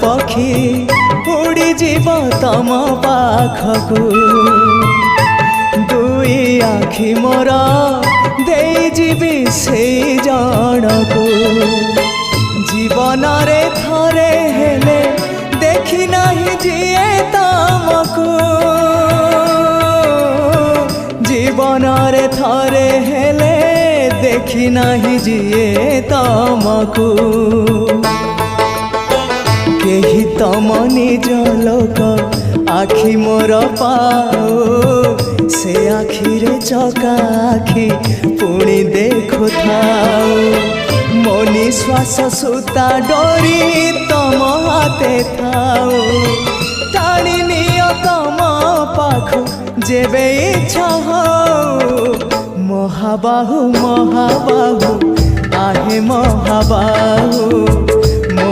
पक्षी उड़ी जीव तम पाखकू दुई आखि मोर देई जीवी से जनकू जीवन रे थरे हेले देखी नहीं जिए तमकू जीवन रे थरे हेले देखी नहीं जिए तमकू केही तम निज लोक आखि मोर पाओ से आखि रे चका आखि पुणी देखु थाओ मो निश्वास सुता डोरी तम हाथे थाओ टाणी नियो तम पाखु जेबे इच्छा हो महाबाहु महाबाहु आहे महाबाहु